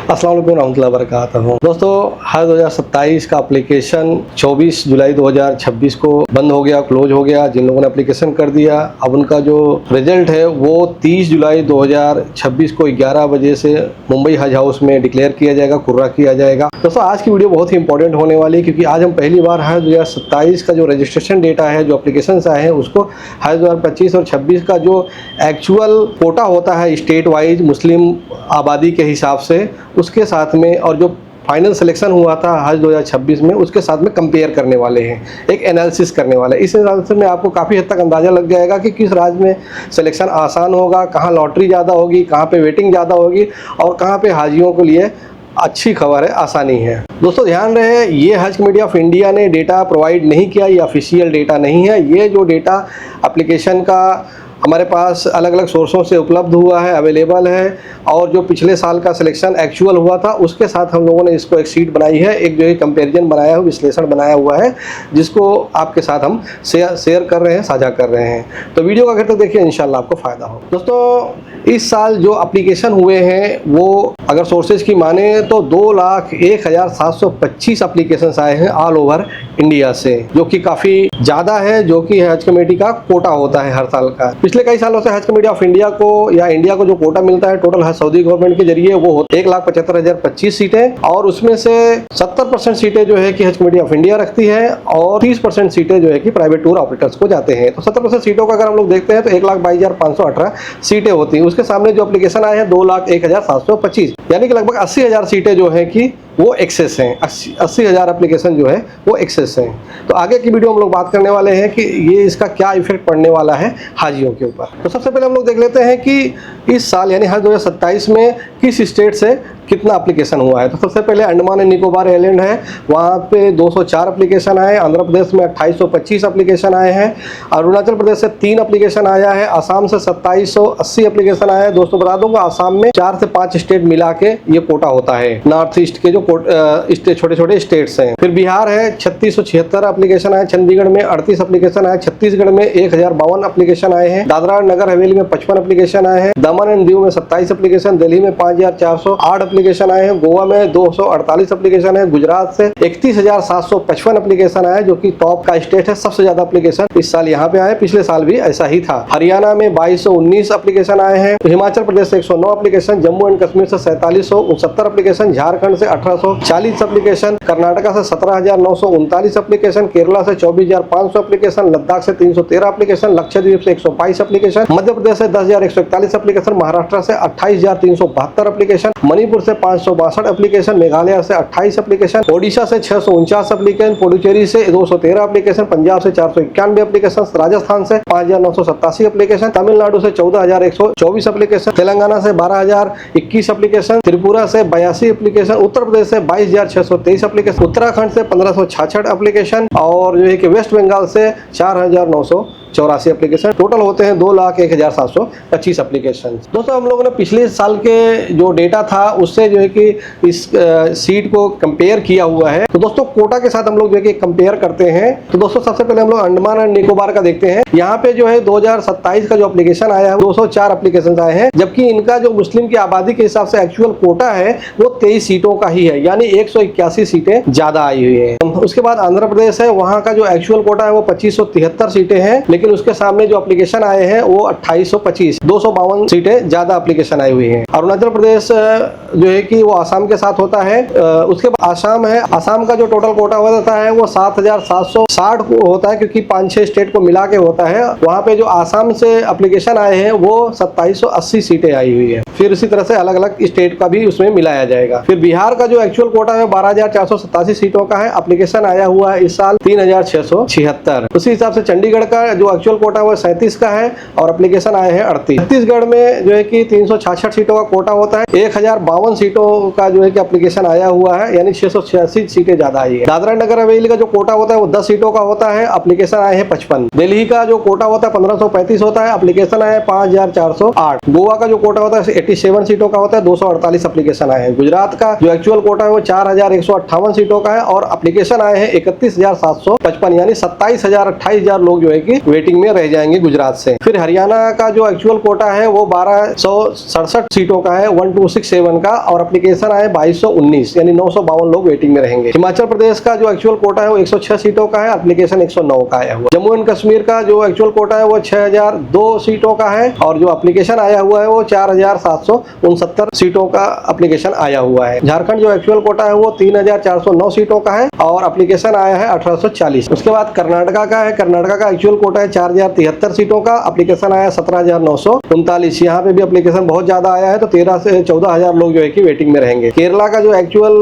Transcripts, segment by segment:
अस्सलाम वालेकुम रहमतुल्लाहि व बरकातहू। दोस्तों, हज 2027 का एप्लीकेशन 24 जुलाई 2026 को बंद हो गया, क्लोज हो गया। जिन लोगों ने एप्लीकेशन कर दिया, अब उनका जो रिजल्ट है वो 30 जुलाई 2026 को 11 बजे से मुंबई हज हाउस में डिक्लेयर किया जाएगा, कुर्रा किया जाएगा। दोस्तों, आज की वीडियो बहुत ही इंपॉर्टेंट होने वाली है, क्योंकि आज हम पहली बार हज 2027 का जो रजिस्ट्रेशन डेटा है, जो एप्लीकेशन आए हैं, उसको हज 2025 और 26 का जो एक्चुअल कोटा होता है स्टेट वाइज मुस्लिम आबादी के हिसाब से, उसके साथ में, और जो फाइनल सिलेक्शन हुआ था हज 2026 में, उसके साथ में कंपेयर करने वाले हैं, एक एनालिसिस करने वाले हैं। इस एनालिसिस में आपको काफ़ी हद तक अंदाज़ा लग जाएगा कि किस राज्य में सिलेक्शन आसान होगा, कहाँ लॉटरी ज़्यादा होगी, कहाँ पे वेटिंग ज़्यादा होगी, और कहाँ पे हाजियों के लिए अच्छी खबर है, आसानी है। दोस्तों, ध्यान रहे, ये हज कमेटी ऑफ इंडिया ने डेटा प्रोवाइड नहीं किया, ये ऑफिशियल डेटा नहीं है। ये जो डेटा एप्लीकेशन का हमारे पास अलग अलग सोर्सों से उपलब्ध हुआ है, अवेलेबल है, और जो पिछले साल का सिलेक्शन एक्चुअल हुआ था उसके साथ हम लोगों ने इसको एक शीट बनाई है, एक जो है कंपैरिजन बनाया है, विश्लेषण बनाया हुआ है, जिसको आपके साथ हम शेयर कर रहे हैं, साझा कर रहे हैं। तो वीडियो को आखिर तक देखिए, इंशाल्लाह आपको फ़ायदा हो। दोस्तों, इस साल जो एप्लीकेशन हुए हैं वो अगर सोर्सेज की माने तो 2,01,725 एप्लीकेशन आए हैं ऑल ओवर इंडिया से, जो कि काफ़ी ज़्यादा है, जो कि हज कमेटी का कोटा होता है हर साल का। पिछले कई सालों से हज कमेटी ऑफ इंडिया को या इंडिया को जो कोटा मिलता है टोटल हज सऊदी गवर्नमेंट के जरिए, वो 1,75,025 सीटें, और उसमें से 70% सीटें जो है कि हज कमेटी ऑफ इंडिया रखती है, और 30% सीटें जो है कि प्राइवेट टूर ऑपरेटर्स को जाते हैं। तो 70% सीटों का अगर हम लोग देखते हैं तो 1,22,518 सीटें होती हैं। उसके सामने जो एप्लीकेशन आए हैं 2,01,725, यानी कि लगभग 80,000 सीटें जो है कि वो एक्सेस हैं। 80,000 एप्लीकेशन जो है वो एक्सेस हैं। तो आगे की वीडियो हम लोग बात करने वाले हैं कि ये इसका क्या इफेक्ट पड़ने वाला है हाजियों के ऊपर। तो सबसे पहले हम लोग देख लेते हैं कि इस साल यानी हज 2027 में किस स्टेट से कितना एप्लीकेशन हुआ है। तो सबसे पहले अंडमान एंड निकोबार आइलैंड है, वहाँ पे 204 एप्लीकेशन आए। आंध्र प्रदेश में 2825 एप्लीकेशन आए हैं। अरुणाचल प्रदेश से 3 एप्लीकेशन आया है। असम से 2780 एप्लीकेशन आया है। दोस्तों, बता दूंगा, असम में 4 से 5 स्टेट मिला के ये कोटा होता है, नॉर्थ ईस्ट के जो छोटे छोटे स्टेट्स हैं। फिर बिहार है, 3676 एप्लीकेशन आए। चंडीगढ़ में 38 एप्लीकेशन आए। छत्तीसगढ़ में 1052 एप्लीकेशन आए हैं। दादरा नगर हवेली में 55 एप्लीकेशन आए हैं। दमन एंड दीव में 27 एप्लीकेशन। दिल्ली में 5408 एप्लीकेशन आए हैं। गोवा में 248 एप्लीकेशन है। गुजरात से 31,755 एप्लीकेशन आए, जो कि टॉप का स्टेट है, सबसे ज्यादा एप्लीकेशन इस साल यहाँ पे आए। पिछले साल भी ऐसा ही था। हरियाणा में 2219 एप्लीकेशन आए हैं। हिमाचल प्रदेश से 109 एप्लीकेशन। जम्मू एंड कश्मीर से 4769 एप्लीकेशन। झारखंड से 1840 एप्लीकेशन। कर्नाटका से 17,939 एप्लीकेशन। केरला से 24,500 एप्लीकेशन। लद्दाख से 313 एप्लीकेशन। लक्षद्वीप से 122 एप्लीकेशन। मध्य प्रदेश से 10,141 एप्लीकेशन। महाराष्ट्र से 28,372 एप्लीकेशन। मणिपुर से 562 एप्लीकेशन। मेघालय से 28 एप्लीकेशन। ओडिशा से 649 एप्लीकेशन। पुडुचेरी से 213 एप्लीकेशन। पंजाब से 491 एप्लीकेशन। राजस्थान से 5,987 एप्लीकेशन। तमिलनाडु से 14,124 एप्लीकेशन। तेलंगाना से 12,021 एप्लीकेशन। त्रिपुरा से 82 एप्लीकेशन। उत्तर प्रदेश से 22,623 एप्लीकेशन। उत्तराखंड से 1,566 एप्लीकेशन, और जो है कि वेस्ट बंगाल से 4,984 एप्लीकेशन। टोटल होते हैं 2,01,725 एप्लीकेशन। दोस्तों, हम लोगों ने पिछले साल के जो डेटा था उससे जो है कि इस सीट को कंपेयर किया हुआ है। तो दोस्तों, कोटा के साथ हम लोग जो है कि कंपेयर करते हैं। तो दोस्तों, सबसे पहले हम लोग अंडमान एंड निकोबार का देखते हैं। यहाँ पे जो है 2027 का जो एप्लीकेशन आया है 204 एप्लीकेशन आए हैं, जबकि इनका जो मुस्लिम की आबादी के हिसाब से एक्चुअल कोटा है वो 23 सीटों का ही है, यानी 181 सीटें ज्यादा आई हुई है। उसके बाद आंध्र प्रदेश है, वहाँ का जो एक्चुअल कोटा है वो 2573 सीटें हैं, लेकिन उसके सामने जो एप्लीकेशन आए हैं वो 2825, 252 सीटें ज्यादा एप्लीकेशन आई हुई है। अरुणाचल प्रदेश जो है कि वो आसाम के साथ होता है। उसके बाद आसाम है, आसाम का जो टोटल कोटा होता है वो 7,760 होता है, क्योंकि 5-6 स्टेट को मिला के होता है। वहाँ पे जो आसाम से एप्लीकेशन आए हैं वो 2780 सीटें आई हुई है। फिर इसी तरह से अलग अलग स्टेट का भी उसमें मिलाया जाएगा। फिर बिहार का जो एक्चुअल कोटा है 12,487 सीटों का है। एप्लीकेशन आया हुआ है इस साल 3,676। उसी हिसाब से चंडीगढ़ का जो एक्चुअल कोटा वो 37 का है, और एप्लीकेशन आए हैं 38। छत्तीसगढ़ में जो है कि 366 सीटों का कोटा होता है। 1,052 सीटों का जो है कि एप्लीकेशन आया हुआ है, यानी 686 सीटें ज्यादा आई है। दादरा नगर हवेली का जो कोटा होता है वो 10 सीटों का होता है। एप्लीकेशन आए हैं 55। दिल्ली का जो कोटा होता है 1535 होता है। एप्लीकेशन आए हैं 5,408। गोवा का जो कोटा होता है 87 सीटों का होता है। 248 एप्लीकेशन आए हैं। गुजरात का जो एक्चुअल कोटा है वो 4,158 सीटों का है, और एप्लीकेशन आए हैं 31,755, यानी 27,000 28,000 लोग जो है कि वेटिंग में रह जाएंगे गुजरात से। फिर हरियाणा का जो एक्चुअल कोटा है वो 1267 सीटों का है, 1267 का, और एप्लीकेशन आए 2219, यानी 952 लोग वेटिंग में रहेंगे। हिमाचल प्रदेश का जो एक्चुअल कोटा है वो 106 सीटों का है, एप्लीकेशन 109 का आया हुआ। जम्मू एंड कश्मीर का जो एक्चुअल कोटा है वो 6002 सीटों का है, और जो एप्लीकेशन आया हुआ है वो 4769 सीटों का एप्लीकेशन आया हुआ है। झारखंड जो एक्चुअल कोटा है वो 3409 सीटों का है, और एप्लीकेशन आया है 1840। उसके बाद कर्नाटका का है, कर्नाटका का एक्चुअल कोटा है 4073 सीटों का, एप्लीकेशन आया 17939। यहाँ पे भी एप्लीकेशन बहुत ज्यादा आया है, तो 13 से 14,000 लोग जो है कि वेटिंग में रहेंगे। केरला का जो एक्चुअल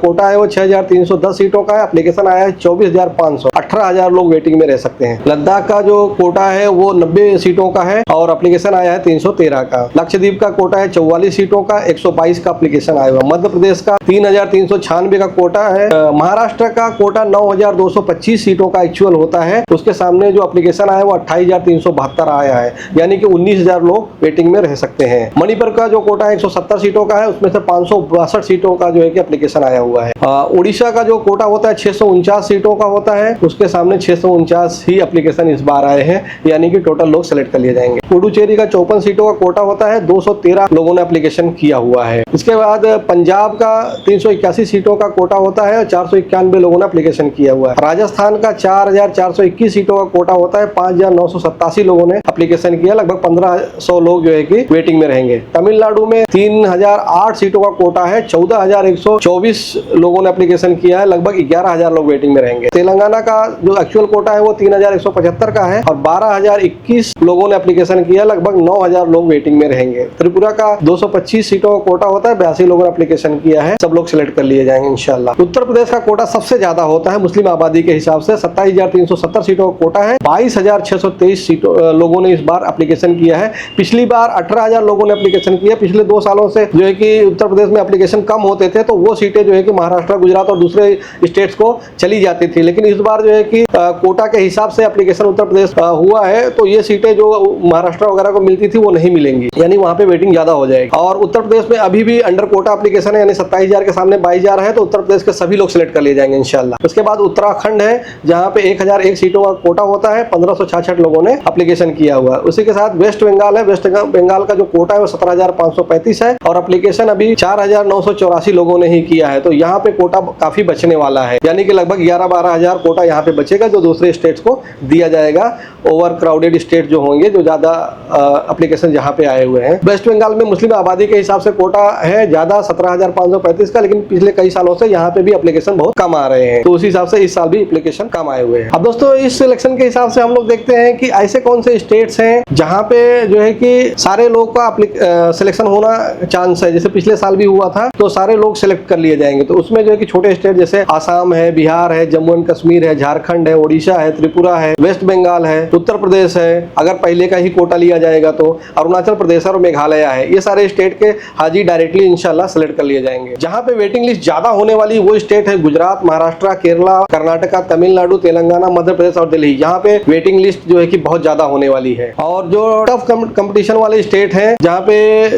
कोटा है वो 6310 सीटों का है, एप्लीकेशन आया है 24,500, 18,000 लोग वेटिंग में रह सकते हैं। लद्दाख का जो कोटा है वो 90 सीटों का है, और एप्लीकेशन आया है 313 का। लक्षद्वीप का कोटा है 44 सीटों का, 122 का एप्लीकेशन आया हुआ। मध्य प्रदेश का 3396 का कोटा है। महाराष्ट्र का कोटा 9225 सीटों का एक्चुअल होता है, उसके सामने जो एप्लीकेशन आया है वो 28,372 आया है, यानी कि 19,000 लोग वेटिंग में रह सकते हैं। मणिपुर का जो कोटा है 170 सीटों का है, उसमें से 562 सीटों का जो है कि एप्लीकेशन आया हुआ है। उड़ीसा का जो कोटा होता है 649 सीटों का होता है, उसके सामने 649 ही एप्लीकेशन इस बार आए हैं, यानी कि टोटल लोग सेलेक्ट कर लिए जाएंगे। पुडुचेरी का 54 सीटों का कोटा होता है, 213 लोगों ने एप्लीकेशन किया हुआ है। इसके बाद पंजाब का 381 सीटों का कोटा होता है, 491 लोगों ने एप्लीकेशन किया हुआ है। राजस्थान का 4421 सीटों का कोटा होता है, 5987 लोगों ने एप्लीकेशन किया, लगभग 1500 लोग जो है कि वेटिंग में रहेंगे। तमिलनाडु में 3008 सीटों का कोटा है, 14,124 लोगों ने एप्लीकेशन किया है, लगभग 11,000 लोग वेटिंग में रहेंगे। तेलंगाना का जो एक्चुअल कोटा है वो 3175 का है, और 12,021 लोगों ने एप्लीकेशन किया, लगभग 9,000 लोग वेटिंग में रहेंगे। त्रिपुरा का 225 सीटों का कोटा होता है, 82 लोगों ने एप्लीकेशन किया है, सब लोग सिलेक्ट कर लिए जाएंगे इंशाल्लाह। उत्तर प्रदेश का कोटा सबसे ज्यादा होता है मुस्लिम आबादी के हिसाब से, 27,370 सीटों का कोटा है, 22,623 सीटों लोगों ने इस बार एप्लीकेशन किया है। पिछली बार 18,000 लोगों ने एप्लीकेशन किया। पिछले 2 सालों से जो है कि उत्तर प्रदेश में एप्लीकेशन कम होते थे, तो वो सीटें जो है कि महाराष्ट्र, गुजरात और दूसरे स्टेट्स को चली जाती थी, लेकिन इस बार जो है कि कोटा के हिसाब से एप्लीकेशन उत्तर प्रदेश हुआ है, तो ये सीटें जो महाराष्ट्र वगैरह को मिलती थी वो नहीं मिलेंगी, यानी वहां पे वेटिंग ज्यादा हो जाएगी। और उत्तर प्रदेश में अभी भी अंडर कोटा एप्लीकेशन है, यानी 27,000 के सामने 22,000 है, तो उत्तर प्रदेश के सभी लोग सिलेक्ट कर लिए जाएंगे इंशाल्लाह। उसके बाद उत्तराखंड है, जहां पे 1001 सीटों का कोटा होता है, 1566 लोगों ने एप्लीकेशन किया हुआ है। उसी के साथ वेस्ट बंगाल है, वेस्ट बंगाल का जो कोटा है वो 17,535 है, और एप्लीकेशन अभी 4,984 लोगों ने ही किया है, तो यहाँ पे कोटा काफी बचने वाला है, यानी कि लगभग 11-12,000 कोटा यहाँ पे बचेगा, जो दूसरे स्टेट्स को दिया जाएगा। ओवर क्राउडेड स्टेट जो होंगे, जो ज्यादा एप्लीकेशन जहाँ पे आए हुए हैं। वेस्ट बंगाल में मुस्लिम आबादी के हिसाब से कोटा है ज्यादा, 17,535 का, लेकिन पिछले कई सालों से यहाँ पे भी एप्लीकेशन बहुत कम आ रहे हैं, तो उसी हिसाब से इस साल भी एप्लीकेशन कम आए हुए हैं। अब दोस्तों इस सिलेक्शन के हिसाब से हम लोग देखते हैं कि ऐसे कौन से स्टेट्स हैं जहाँ पे जो है कि सारे लोग का सिलेक्शन होना चांस है। जैसे पिछले साल भी हुआ था, तो सारे लोग सिलेक्ट कर लिए जाएंगे, तो उसमें जो है कि छोटे स्टेट जैसे आसाम है, बिहार है, जम्मू एंड कश्मीर है, झारखंड है, ओडिशा है, त्रिपुरा है, वेस्ट बंगाल है, उत्तर प्रदेश है, अगर पहले का ही कोटा लिया जाएगा तो अरुणाचल प्रदेश और मेघालय है, ये सारे स्टेट के हाजी डायरेक्टली इंशाल्लाह सिलेक्ट कर लिए जाएंगे। जहां पे वेटिंग लिस्ट ज्यादा होने वाली वो स्टेट है गुजरात, महाराष्ट्र, केरला, कर्नाटका, तमिलनाडु, तेलंगाना, मध्य प्रदेश और दिल्ली। यहाँ पे वेटिंग लिस्ट जो है कि बहुत ज्यादा होने वाली है। और जो टफ कंपटीशन वाले स्टेट है, जहाँ पे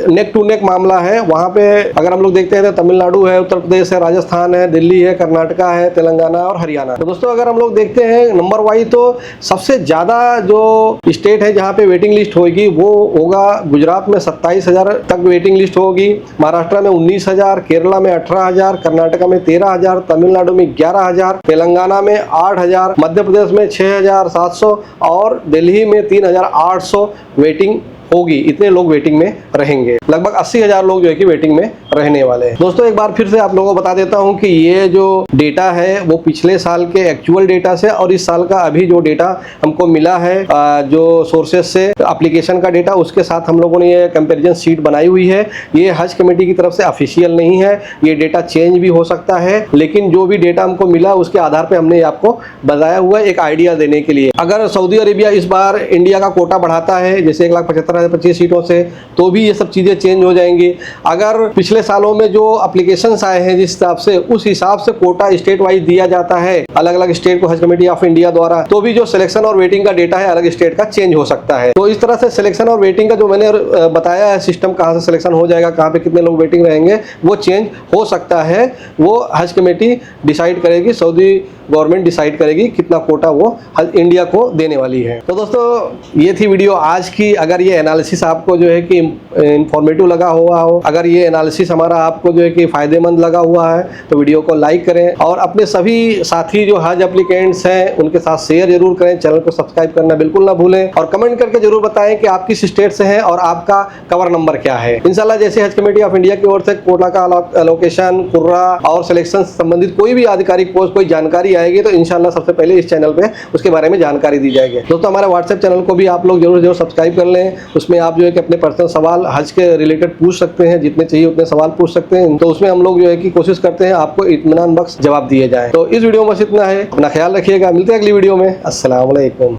नेक टू नेक मामला है, वहाँ पे अगर हम लोग देखते हैं तो तमिलनाडु है, उत्तर प्रदेश है, राजस्थान है, दिल्ली है, कर्नाटका है, तेलंगाना और हरियाणा। तो दोस्तों अगर हम लोग देखते हैं नंबर वाइज, तो सबसे ज्यादा जो स्टेट है जहाँ पे वेटिंग लिस्ट होगी वो होगा गुजरात में 27,000 तक वेटिंग लिस्ट होगी, महाराष्ट्र में 19,000, केरला में 18,000, कर्नाटका में 13,000, तमिलनाडु में 11,000, तेलंगाना में 8,000, मध्य प्रदेश में 6,700 और दिल्ली में 3,800 वेटिंग होगी। इतने लोग वेटिंग में रहेंगे, लगभग 80,000 लोग जो है कि वेटिंग में रहने वाले हैं। दोस्तों एक बार फिर से आप लोगों को बता देता हूं कि ये जो डेटा है वो पिछले साल के एक्चुअल डेटा से और इस साल का अभी जो डेटा हमको मिला है जो सोर्सेज से एप्लीकेशन का डेटा, उसके साथ हम लोगों ने ये कंपैरिजन शीट बनाई हुई है। ये हज कमेटी की तरफ से ऑफिशियल नहीं है, ये डेटा चेंज भी हो सकता है, लेकिन जो भी डेटा हमको मिला उसके आधार पर हमने आपको बताया हुआ एक आइडिया देने के लिए। अगर सऊदी अरेबिया इस बार इंडिया का कोटा बढ़ाता है जैसे 1,75,025 सीटों से, तो भी ये सब चीजें चेंज हो जाएंगी। अगर पिछले सालों में जो एप्लीकेशंस आए हैं जिस हिसाब से, उस हिसाब से कोटा स्टेट वाइज दिया जाता है अलग अलग स्टेट को हज कमेटी ऑफ इंडिया द्वारा, तो भी जो सिलेक्शन और वेटिंग का डेटा है अलग स्टेट का चेंज हो सकता है। तो इस तरह से सिलेक्शन और वेटिंग का जो मैंने बताया है सिस्टम, कहाँ से सिलेक्शन हो जाएगा, कहाँ पे कितने लोग वेटिंग रहेंगे, वो चेंज हो सकता है। वो हज कमेटी डिसाइड करेगी, सऊदी गवर्नमेंट डिसाइड करेगी कितना कोटा वो इंडिया को देने वाली है। तो दोस्तों ये थी वीडियो आज की। अगर ये एनालिसिस आपको जो है कि इंफॉर्मेटिव लगा हुआ हो, अगर ये एनालिसिस हमारा आपको जो है कि फायदेमंद लगा हुआ है तो वीडियो को लाइक करें और अपने सभी साथी जो हज एप्लीकेंट्स हैं उनके साथ शेयर जरूर करें। चैनल को सब्सक्राइब करना बिल्कुल ना भूलें और कमेंट करके जरूर बताएं कि आप किस स्टेट से हैं और आपका कवर नंबर क्या है। इंशाल्लाह जैसे हज कमेटी ऑफ इंडिया की ओर से कोटा का एलोकेशन, कुर्रा और सिलेक्शन संबंधित कोई भी आधिकारिक पोस्ट कोई जानकारी आएगी तो इंशाल्लाह सबसे पहले इस चैनल पे उसके बारे में जानकारी दी जाएगी। दोस्तों हमारे व्हाट्सएप चैनल को भी आप लोग जरूर सब्सक्राइब कर लें। उसमें आप जो है कि अपने पर्सनल सवाल हज के रिलेटेड पूछ सकते हैं, जितने चाहिए उतने सवाल पूछ सकते हैं। तो उसमें हम लोग जो है कि कोशिश करते हैं आपको इत्मीनान बख्श जवाब दिए जाए। तो इस वीडियो में बस इतना है। अपना ख्याल रखिएगा, मिलते हैं अगली वीडियो में। अस्सलाम वालेकुम।